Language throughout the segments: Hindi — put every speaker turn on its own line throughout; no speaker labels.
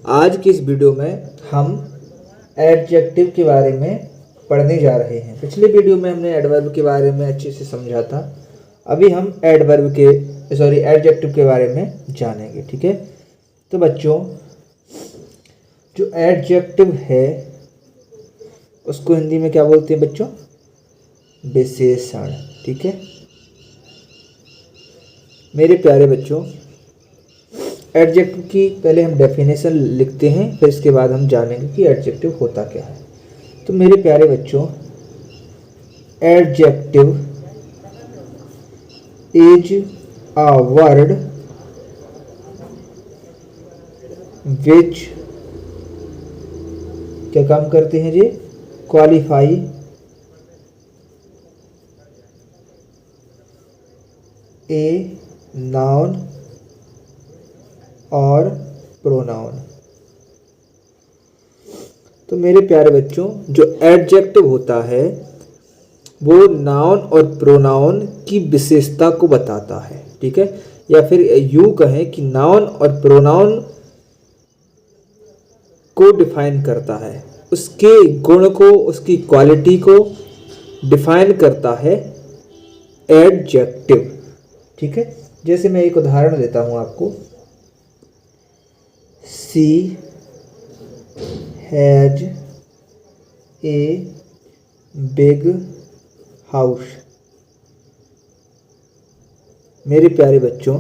आज की इस वीडियो में हम एडजेक्टिव के बारे में पढ़ने जा रहे हैं। पिछले वीडियो में हमने एडवर्ब के बारे में अच्छे से समझा था। अभी हम एडजेक्टिव के बारे में जानेंगे। ठीक है, तो बच्चों जो एडजेक्टिव है उसको हिंदी में क्या बोलते हैं बच्चों? विशेषण। ठीक है मेरे प्यारे बच्चों, एडजेक्टिव की पहले हम डेफिनेशन लिखते हैं, फिर इसके बाद हम जानेंगे कि एडजेक्टिव होता क्या है। तो मेरे प्यारे बच्चों, adjective is a word which क्या काम करते हैं जी? क्वालिफाई ए नाउन और प्रोनाउन। तो मेरे प्यारे बच्चों, जो एडजेक्टिव होता है वो नाउन और प्रोनाउन की विशेषता को बताता है। ठीक है, या फिर यूं कहें कि नाउन और प्रोनाउन को डिफाइन करता है, उसके गुण को, उसकी क्वालिटी को डिफाइन करता है एडजेक्टिव। ठीक है, जैसे मैं एक उदाहरण देता हूं आपको। She has a big house. मेरे प्यारे बच्चों,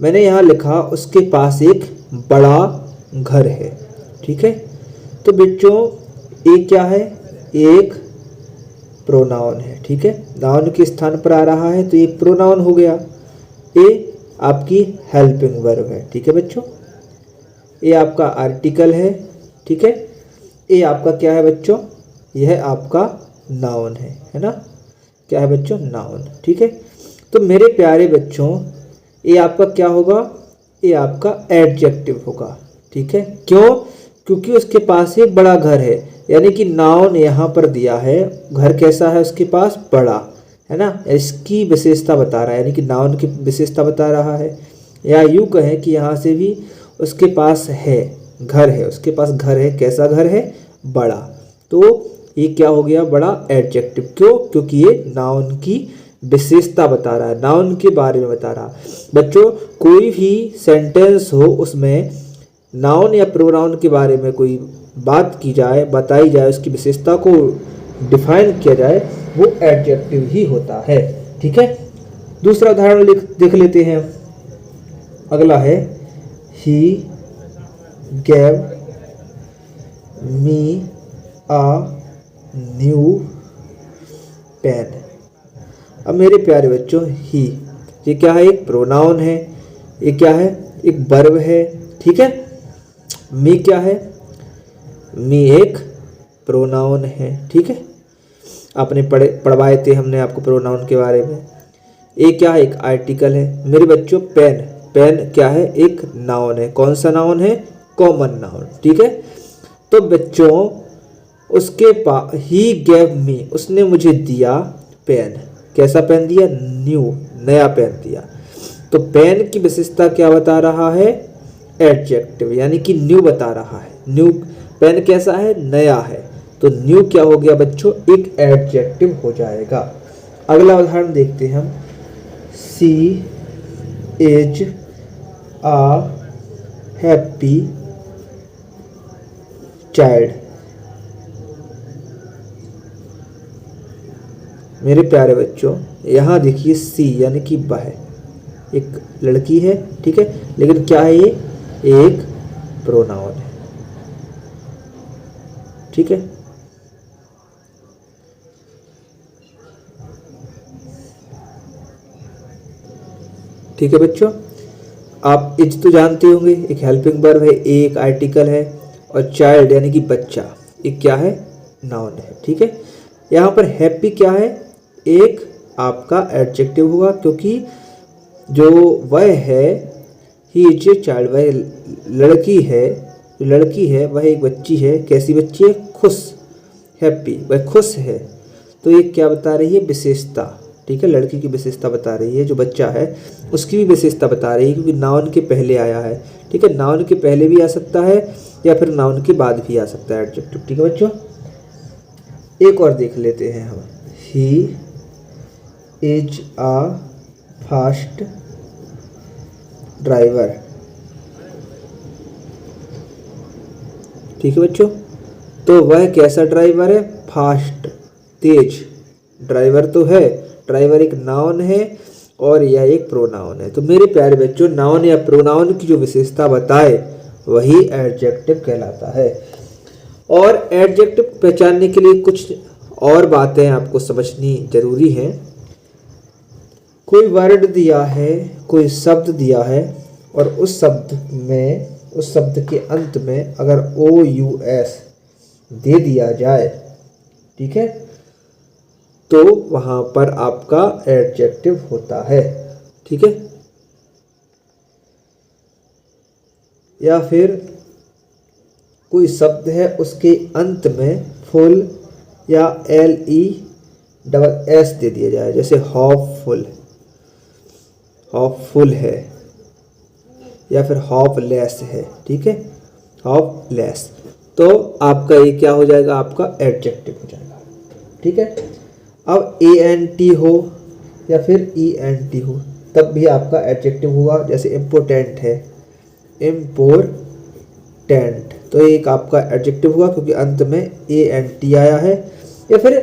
मैंने यहाँ लिखा उसके पास एक बड़ा घर है। ठीक है, तो बच्चों ए क्या है? एक प्रोनाउन है। ठीक है, नाउन के स्थान पर आ रहा है तो ये प्रोनाउन हो गया। ए आपकी हेल्पिंग वर्ब है। ठीक है बच्चों, ये आपका आर्टिकल है। ठीक है, ये आपका क्या है बच्चों? यह आपका नाउन है ना? क्या है बच्चों? नाउन। ठीक है, तो मेरे प्यारे बच्चों, ये आपका क्या होगा? ये आपका एडजेक्टिव होगा। ठीक है, क्यों? क्योंकि उसके पास एक बड़ा घर है, यानी कि नाउन यहाँ पर दिया है। घर कैसा है उसके पास? बड़ा है ना, इसकी विशेषता बता रहा है, यानी कि नाउन की विशेषता बता रहा है। या यूँ कहें कि यहाँ से भी उसके पास है, घर है, उसके पास घर है। कैसा घर है? बड़ा। तो ये क्या हो गया? बड़ा एडजेक्टिव। क्यों? क्योंकि ये नाउन की विशेषता बता रहा है, नाउन के बारे में बता रहा है। बच्चों कोई भी सेंटेंस हो, उसमें नाउन या प्रोनाउन के बारे में कोई बात की जाए, बताई जाए, उसकी विशेषता को डिफाइन किया जाए, वो एडजेक्टिव ही होता है। ठीक है, दूसरा उदाहरण देख लेते हैं। अगला है ही gave me a new pen। अब मेरे प्यारे बच्चों, ही ये क्या है? एक प्रोनाउन है। ये क्या है? एक वर्ब है। ठीक है, मी क्या है? मी एक प्रोनाउन है। ठीक है, आपने पढ़वाए थे हमने आपको प्रोनाउन के बारे में। ये क्या है? एक आर्टिकल है। मेरे बच्चों पेन, पेन क्या है? एक नाउन है। कौन सा नाउन है? Common noun. ठीक है, तो बच्चों उसके पास ही गेव मी, उसने मुझे दिया पेन। कैसा पेन दिया? न्यू, नया पेन दिया। तो पेन की विशेषता क्या बता रहा है? एडजेक्टिव, यानी कि न्यू बता रहा है। न्यू पेन कैसा है? नया है। तो न्यू क्या हो गया बच्चों? एक एडजेक्टिव हो जाएगा। अगला उदाहरण देखते हैं हम। सी इज आ हैप्पी चाइल्ड। मेरे प्यारे बच्चों, यहाँ देखिए सी यानी कि वह एक लड़की है। ठीक है, लेकिन क्या है? ये एक प्रोनाउन है। ठीक है, ठीक है बच्चों, आप इज तो जानते होंगे, एक हेल्पिंग वर्ब है, एक आर्टिकल है, और चाइल्ड यानी कि बच्चा, एक क्या है? नाउन है। ठीक है, यहाँ पर हैप्पी क्या है? एक आपका एडजेक्टिव होगा, क्योंकि जो वह है, ही इज ए चाइल्ड, वह लड़की है, जो लड़की है वह एक बच्ची है। कैसी बच्ची है? खुश, हैप्पी, वह खुश है। तो ये क्या बता रही है? विशेषता। ठीक है, लड़की की विशेषता बता रही है, जो बच्चा है उसकी भी विशेषता बता रही है, क्योंकि नाउन के पहले आया है। ठीक है, नाउन के पहले भी आ सकता है या फिर नाउन के बाद भी आ सकता है एडजेक्टिव। ठीक है बच्चों, एक और देख लेते हैं हम। He is a fast driver. ठीक है बच्चों, तो वह कैसा ड्राइवर है? फास्ट, तेज ड्राइवर तो है। ड्राइवर एक नाउन है और यह एक प्रोनाउन है। तो मेरे प्यारे बच्चों, नाउन या प्रोनाउन की जो विशेषता बताए वही एडजेक्टिव कहलाता है। और एडजेक्टिव पहचानने के लिए कुछ और बातें आपको समझनी जरूरी है। कोई वर्ड दिया है, कोई शब्द दिया है और उस शब्द के अंत में अगर OUS दे दिया जाए, ठीक है, तो वहां पर आपका एडजेक्टिव होता है। ठीक है, या फिर कोई शब्द है उसके अंत में फुल या LESS दे दिया जाए, जैसे हॉपफुल, हॉपफुल है या फिर हॉपलेस है। ठीक है, हॉपलेस, तो आपका ये क्या हो जाएगा? आपका एडजेक्टिव हो जाएगा। ठीक है, अब ANT हो या फिर ENT हो तब भी आपका एडजेक्टिव हुआ। जैसे इम्पोर्टेंट है, इम्पोर्टेंट, तो एक आपका एडजेक्टिव हुआ क्योंकि अंत में ANT आया है। या फिर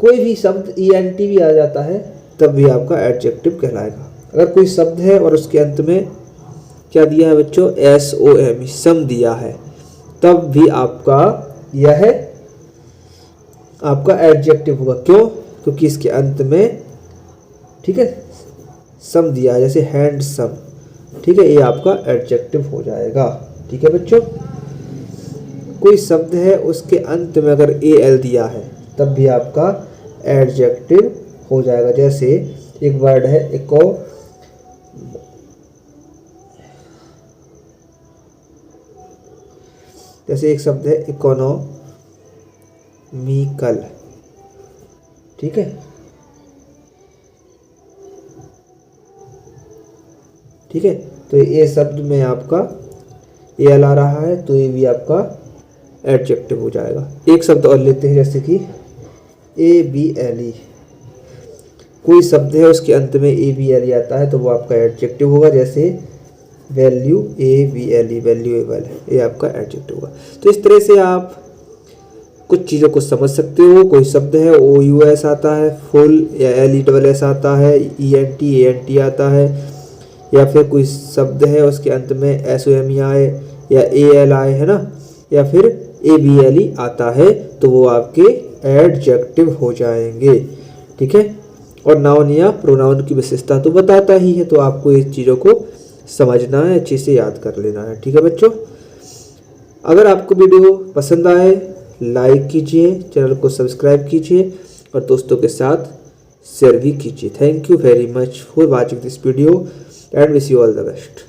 कोई भी शब्द ENT भी आ जाता है तब भी आपका एडजेक्टिव कहलाएगा। अगर कोई शब्द है और उसके अंत में क्या दिया है बच्चों? SOM, सम दिया है, तब भी आपका यह आपका एडजेक्टिव होगा। क्यों? क्योंकि इसके अंत में, ठीक है, सम दिया है, जैसे हैंडसम। ठीक है, ये आपका एडजेक्टिव हो जाएगा। ठीक है बच्चों, कोई शब्द है उसके अंत में अगर AL दिया है तब भी आपका एडजेक्टिव हो जाएगा। जैसे एक वर्ड है इको, जैसे एक शब्द है इकोनॉमिकल। ठीक है, ठीक है, तो ये शब्द में आपका AL आ रहा है तो ये भी आपका एडजेक्टिव हो जाएगा। एक शब्द और लेते हैं, जैसे कि ABLE, कोई शब्द है उसके अंत में ABLE आता है तो वो आपका एडजेक्टिव होगा। जैसे वैल्यू, AVLE, वैल्यूएबल, ये आपका एडजेक्टिव होगा। तो इस तरह से आप कुछ चीज़ों को समझ सकते हो। कोई शब्द है OUS आता है, फुल या LESS आता है, ENT ANT आता है, या फिर कोई शब्द है उसके अंत में SOM आए या AL आए, है ना, या फिर ABLE आता है तो वो आपके एडजेक्टिव हो जाएंगे। ठीक है, और नाउन या प्रोनाउन की विशेषता तो बताता ही है, तो आपको इस चीज़ों को समझना है, अच्छे से याद कर लेना है। ठीक है बच्चों, अगर आपको वीडियो पसंद आए लाइक कीजिए, चैनल को सब्सक्राइब कीजिए और दोस्तों के साथ शेयर भी कीजिए। Thank you very much for watching this video and wish you all the best.